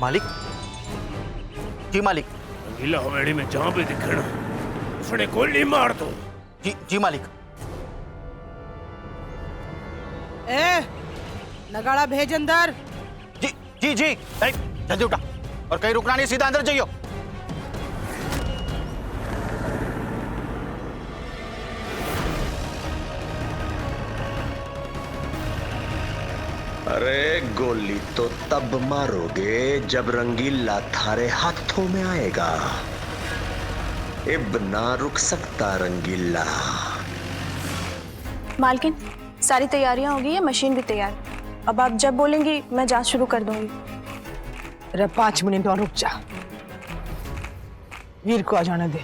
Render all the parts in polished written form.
मालिक जी मालिक। रंगीला हवेली में जहां भी दिखे ना उसने गोली मार दो। जी जी मालिक। ए, नगाड़ा भेज अंदर। जी जी जी। जल्दी उठा और कहीं रुकना नहीं, सीधा अंदर जाइयो। अरे गोली तो तब मारोगे जब रंगीला थारे हाथों में आएगा। अब ना रुक सकता रंगीला। मालकिन, सारी तैयारियां हो गई है, मशीन भी तैयार। अब आप जब बोलेंगी मैं जांच शुरू कर दूंगी। अरे 5 मिनट और रुक जा, वीर को आ जाने दे।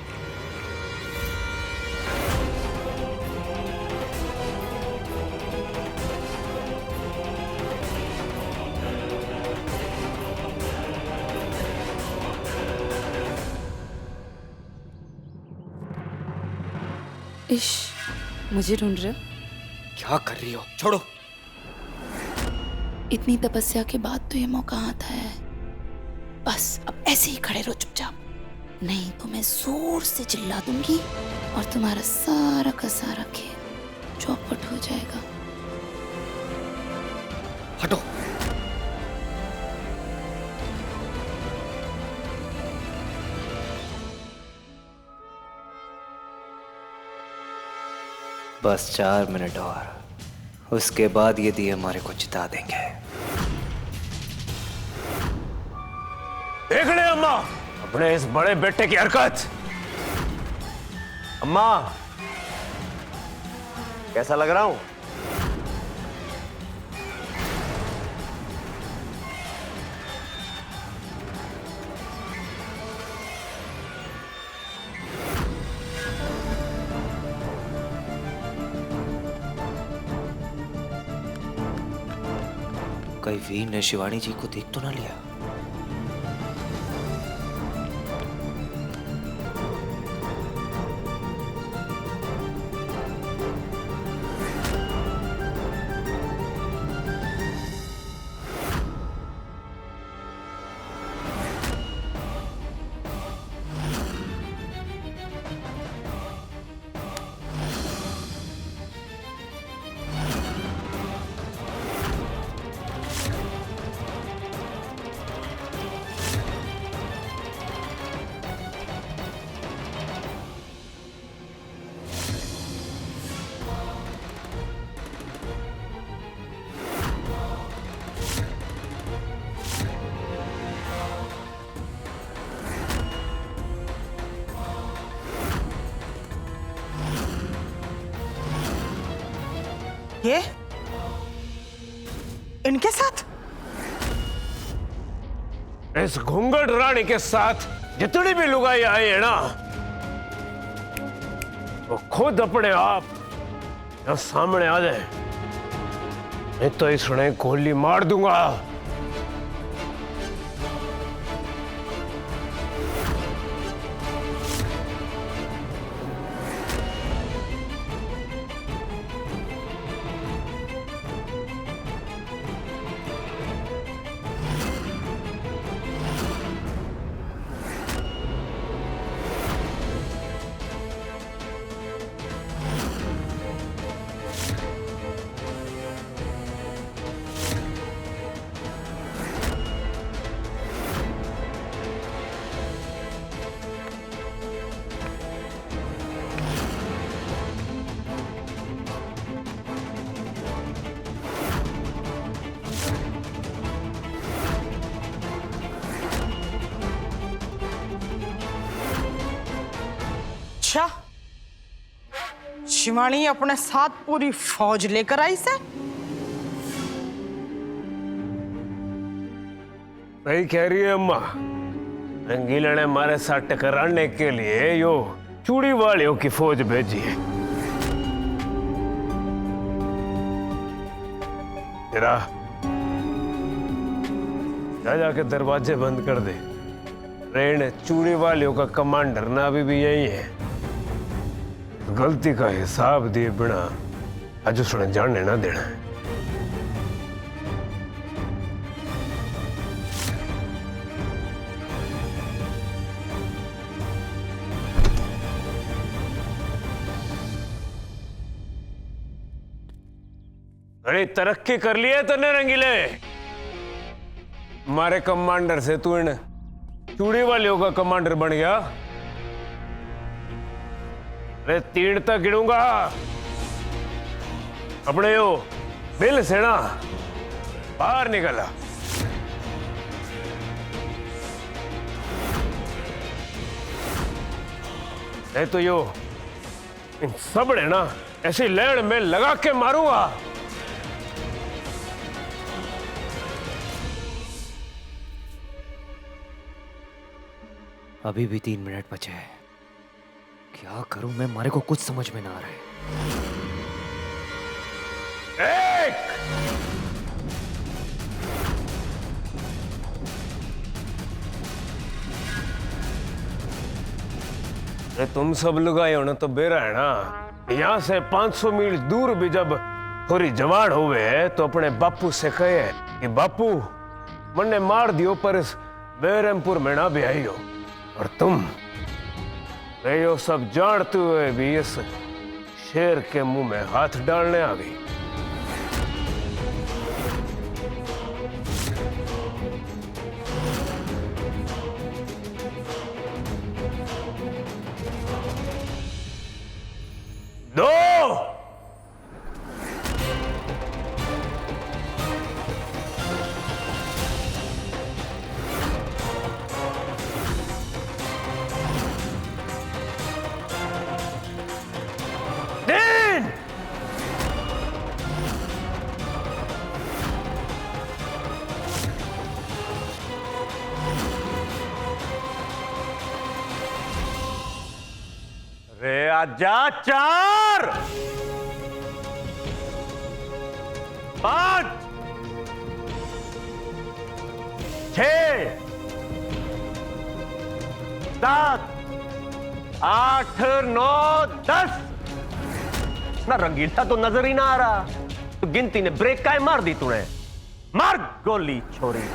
इश, मुझे ढूंढ रहे हो? क्या कर रही हो? छोड़ो। इतनी तपस्या के बाद तो ये मौका आता है। बस अब ऐसे ही खड़े रहो चुपचाप, नहीं तो मैं जोर से चिल्ला दूंगी और तुम्हारा सारा का सारा खेल चौपट हो जाएगा। हटो। बस 4 मिनट और, उसके बाद ये दिए हमारे को चिता देंगे। देख ले अम्मा अपने इस बड़े बेटे की हरकत। अम्मा कैसा लग रहा हूं? कहीं वीर ने शिवानी जी को देख तो ना लिया? ये इनके साथ? इस घूंघट रानी के साथ जितनी भी लुगाई आई है ना, वो खुद अपने आप यहाँ सामने आ जाए, मैं तो इसने गोली मार दूंगा। अच्छा, शिवानी अपने साथ पूरी फौज लेकर आई से? सही कह रही है अम्मा। रंगीला ने हमारे साथ टकराने के लिए यो चूड़ी वालियों की फौज भेजी है। तेरा जा जाके दरवाजे बंद कर दे। ट्रेन चूड़ी वालियों का कमांडर ना अभी भी यही है। गलती का हिसाब दिए बिना आज उसने जानने ना देना है। बड़ी तरक्की कर ली है तूने रंगीले। हमारे कमांडर से तू इन चूड़ी वालियों का कमांडर बन गया। अरे 3 तक गिनूंगा, अपने यो बिल से ना बाहर निकला। नहीं तो यो इन सबड़े ना ऐसी लैंड में लगा के मारूंगा। अभी भी 3 मिनट बचे हैं। क्या करूं मैं, मारे को कुछ समझ में ना आ रहा है। तुम सब लोग आए हो ना तो बेरा है ना, यहाँ से 500 मील दूर भी जब थोड़ी जवान हुए तो अपने बापू से कहे कि बापू मन्ने मार दियो पर इस बेरमपुर में ना भी आई हो। और तुम यो सब जानते हुए भी इस शेर के मुंह में हाथ डालने आ गई। दो तीन रे आजा 4 5 6 7 8 9 10। ना रंगीला तो नजर ही ना आ रहा, तो गिनती ने ब्रेक काहे मार दी तूने? मार गोली छोरी।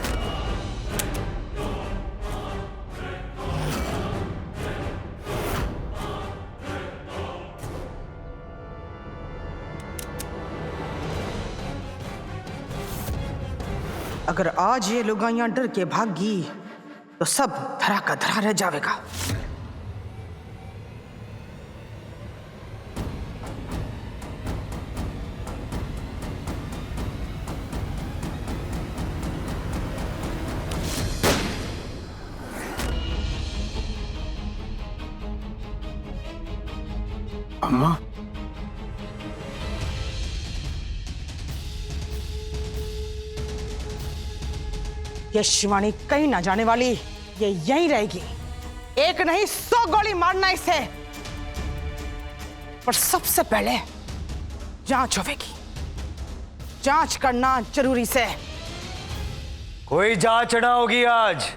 अगर आज ये लुगाइयां डर के भागी तो सब धरा का धरा रह जाएगा। अम्मा, ये शिवानी कहीं ना जाने वाली, ये यहीं रहेगी। एक नहीं 100 गोली मारना इसे, पर सबसे पहले जांच होगी। जांच करना जरूरी से। कोई जांच ना होगी आज।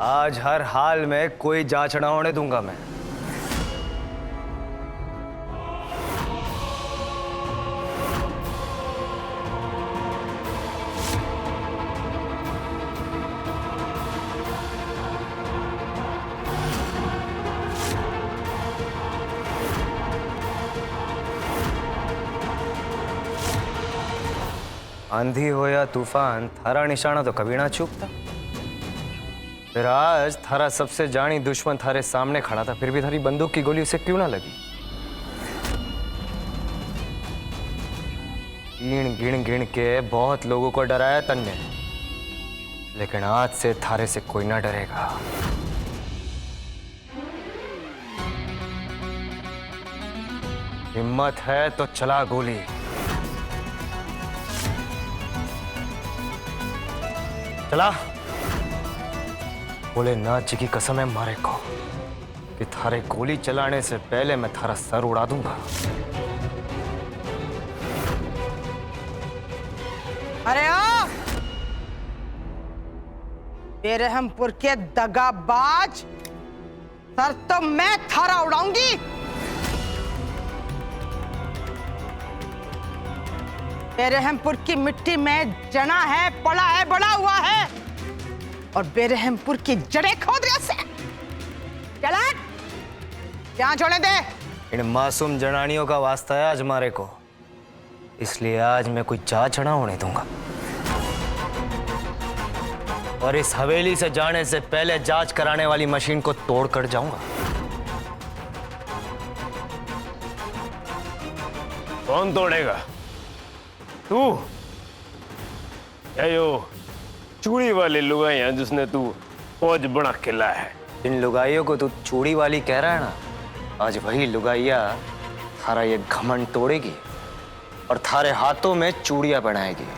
आज हर हाल में कोई जांच ना होने दूंगा मैं। आंधी हो या तूफान, थारा निशाना तो कभी ना चूकता। फिर आज थारा सबसे जानी दुश्मन थारे सामने खड़ा था, फिर भी थारी बंदूक की गोली उसे क्यों ना लगी? गिन गिन गिन के बहुत लोगों को डराया तन्ने, लेकिन आज से थारे से कोई ना डरेगा। हिम्मत है तो चला गोली। चला। भोलेनाथ जी की कसम है मारे को कि थारे गोली चलाने से पहले मैं थारा सर उड़ा दूंगा। अरे ओ बेरहमपुर के दगाबाज, सर तो मैं थारा उड़ाऊंगी। बेरहमपुर की मिट्टी में जना है, पड़ा है, बड़ा हुआ है, और बेरहमपुर की जड़ें खोद रहे से। चला यहाँ छोड़े दे। इन मासूम जनानियों का वास्ता है आज मारे को, इसलिए आज मैं कोई जांच ना होने दूंगा। और इस हवेली से जाने से पहले जांच कराने वाली मशीन को तोड़ कर जाऊंगा। कौन तोड़ेगा? तू या यो चूड़ी वाली लुगाइयां जिसने तू फौज बना के लाया है? इन लुगाइयों को तू चूड़ी वाली कह रहा है ना, आज वही लुगाइया थारा ये घमंड तोड़ेगी और थारे हाथों में चूड़ियां बनाएगी।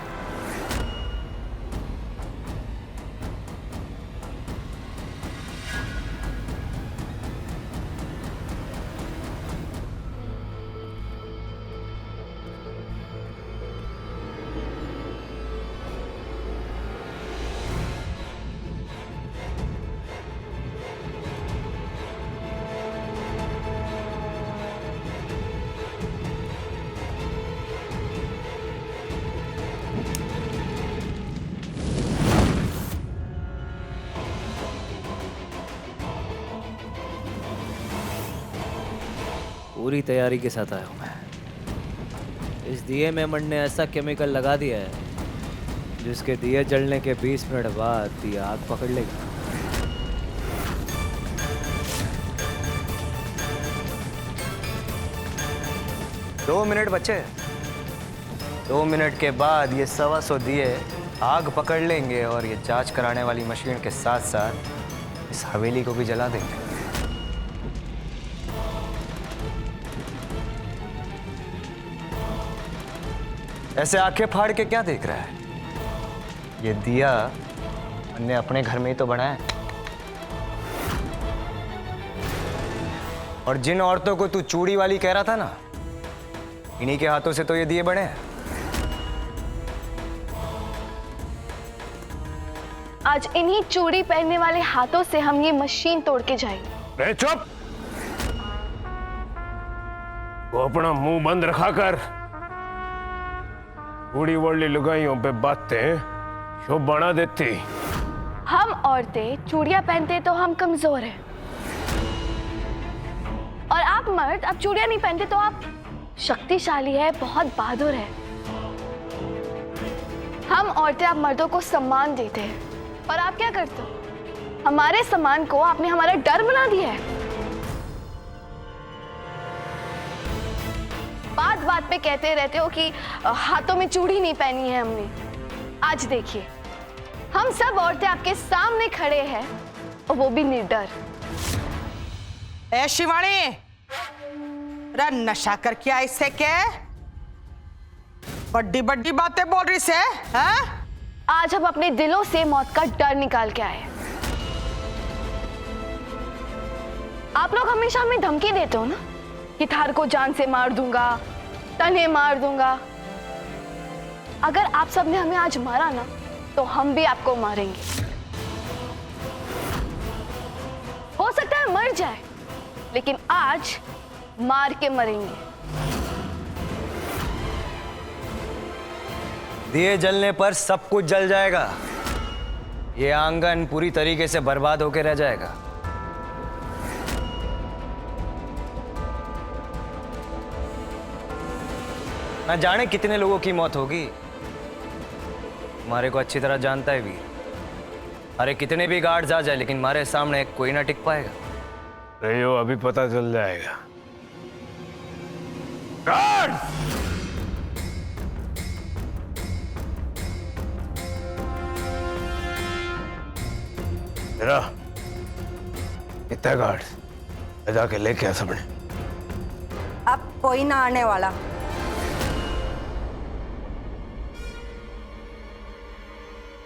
पूरी तैयारी के साथ आया हूँ मैं। इस दिए में मन ने ऐसा केमिकल लगा दिया है जिसके दिए जलने के 20 मिनट बाद दिया आग पकड़ लेगा। दो मिनट बचे। 2 मिनट के बाद ये 125 दिए आग पकड़ लेंगे और ये जांच कराने वाली मशीन के साथ साथ इस हवेली को भी जला देंगे। ऐसे आंखें फाड़ के क्या देख रहा है? ये दिया हमने अपने घर में ही तो बनाया। और जिन औरतों को तू चूड़ी वाली कह रहा था ना, इन्हीं के हाथों से तो ये दिए बने हैं। आज इन्हीं चूड़ी पहनने वाले हाथों से हम ये मशीन तोड़ के जाएंगे। रे चुप! वो अपना मुंह बंद रखा कर। बूढ़ी वोली लुगाइयों पे बातें शो बना देती। हम औरतें चूड़ियां पहनते तो हम कमजोर हैं, और आप मर्द आप चूड़ियां नहीं पहनते तो आप शक्तिशाली है, बहुत बहादुर है। हम औरतें आप मर्दों को सम्मान देते हैं, और आप क्या करते हो? हमारे सम्मान को आपने हमारा डर बना दिया है। बात बात पे कहते रहते हो कि हाथों में चूड़ी नहीं पहनी है हमने। आज देखिए, हम सब औरतें आपके सामने खड़े हैं, और वो भी निडर। ए शिवानी, रा नशा करके आई से क्या? बड़ी बड़ी बातें बोल रही से, हैं? आज हम अपने दिलों से मौत का डर निकाल के आए। आप लोग हमेशा हमें धमकी देते हो ना कि थार को जान से मार दूंगा, तने मार दूंगा। अगर आप सबने हमें आज मारा ना, तो हम भी आपको मारेंगे। हो सकता है मर जाए, लेकिन आज मार के मरेंगे। दिए जलने पर सब कुछ जल जाएगा। ये आंगन पूरी तरीके से बर्बाद होकर रह जाएगा। ना जाने कितने लोगों की मौत होगी। हमारे को अच्छी तरह जानता है वीर। अरे कितने भी गार्ड्स आ जाए, लेकिन हमारे सामने कोई ना टिक पाएगा। रे यो अभी पता चल जाएगा। गार्ड! तेरा कितना गार्ड जाके लेके आ सबने। अब कोई ना आने वाला।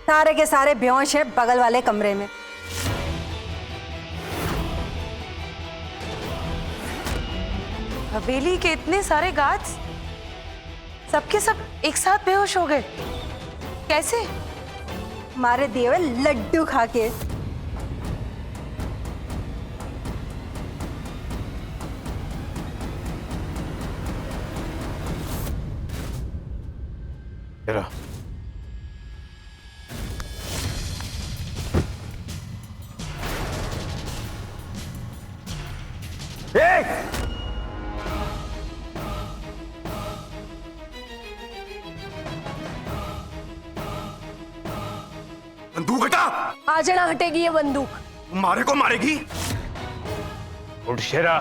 सारे के सारे बेहोश है बगल वाले कमरे में। हवेली के इतने सारे गार्ड्स सबके सब एक साथ बेहोश हो गए, कैसे? मारे दिए हुए लड्डू खा के। जरा बंदूक हटा। आज ना हटेगी ये बंदूक। मारे को मारेगी। उठ शेरा,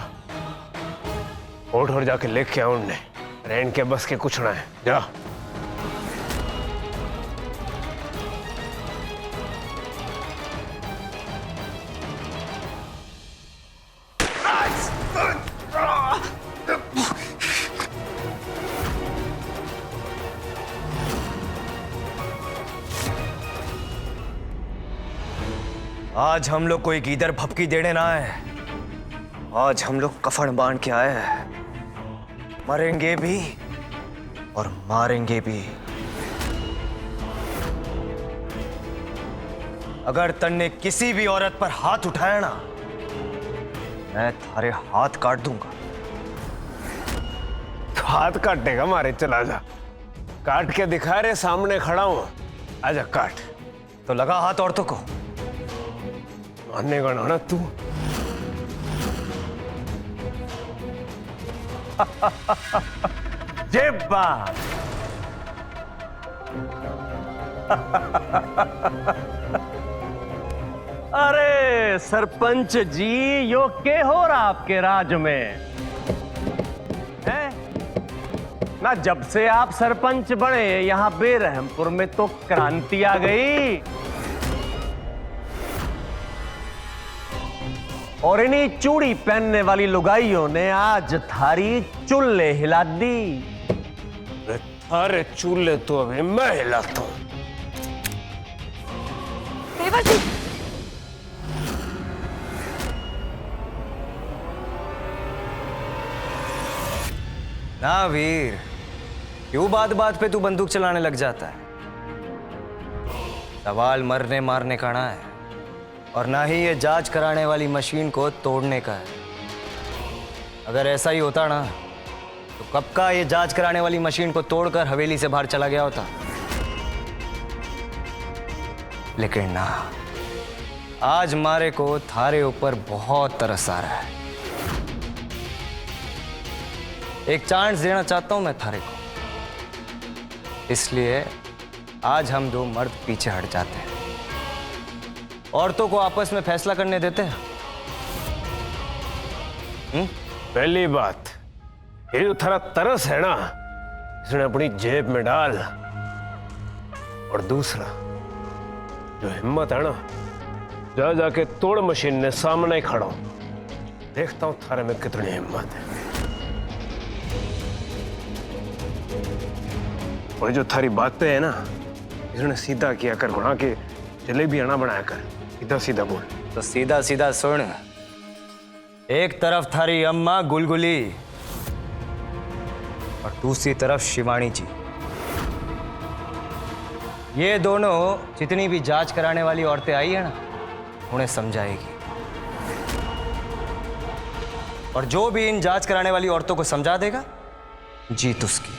उठ और जाके लेके आओ उन्हें। रैन के बस के कुछ ना है, जा। आज हम लोग कोई गीदर भपकी देने ना आए। आज हम लोग कफन बांध के आए हैं। मरेंगे भी और मारेंगे भी। अगर तन्ने किसी भी औरत पर हाथ उठाया ना, मैं थारे हाथ काट दूंगा। हाथ काटेगा मारे, चला जा। काट के दिखा रहे, सामने खड़ा हूं। आजा काट। तो लगा हाथ औरतों को। मानने का ना तू। जेबा अरे सरपंच जी, यो के हो रहा आपके राज में है ना? जब से आप सरपंच बने यहां बेरहमपुर में तो क्रांति आ गई। और इन्हीं चूड़ी पहनने वाली लुगाइयों ने आज थारी चुल्ले हिला दी। अरे चूल्हे तो अभी मैं हिलाता हूं। देवर जी, ना वीर, क्यों बात बात पे तू बंदूक चलाने लग जाता है? सवाल मरने मारने का ना है, और ना ही ये जांच कराने वाली मशीन को तोड़ने का है। अगर ऐसा ही होता ना, तो कब का ये जांच कराने वाली मशीन को तोड़कर हवेली से बाहर चला गया होता। लेकिन ना, आज मारे को थारे ऊपर बहुत तरस आ रहा है। एक चांस देना चाहता हूं मैं थारे को। इसलिए आज हम दो मर्द पीछे हट जाते हैं, औरतों को आपस में फैसला करने देते हैं। पहली बात, ये जो थारा तरस है ना, इसने अपनी जेब में डाल। और दूसरा, जो हिम्मत है ना, जा जाके तोड़ मशीन ने, सामने ही खड़ा हूं। देखता हूं थारे में कितनी हिम्मत है। और जो थारी बातें है ना, इसने सीधा किया कर, बना के जलेबी आना बनाया कर। सीधा सीधा बोल। तो सीधा सीधा सुन। एक तरफ थारी अम्मा गुलगुली और दूसरी तरफ शिवानी जी। ये दोनों जितनी भी जांच कराने वाली औरतें आई है ना, उन्हें समझाएगी। और जो भी इन जांच कराने वाली औरतों को समझा देगा, जीत उसकी।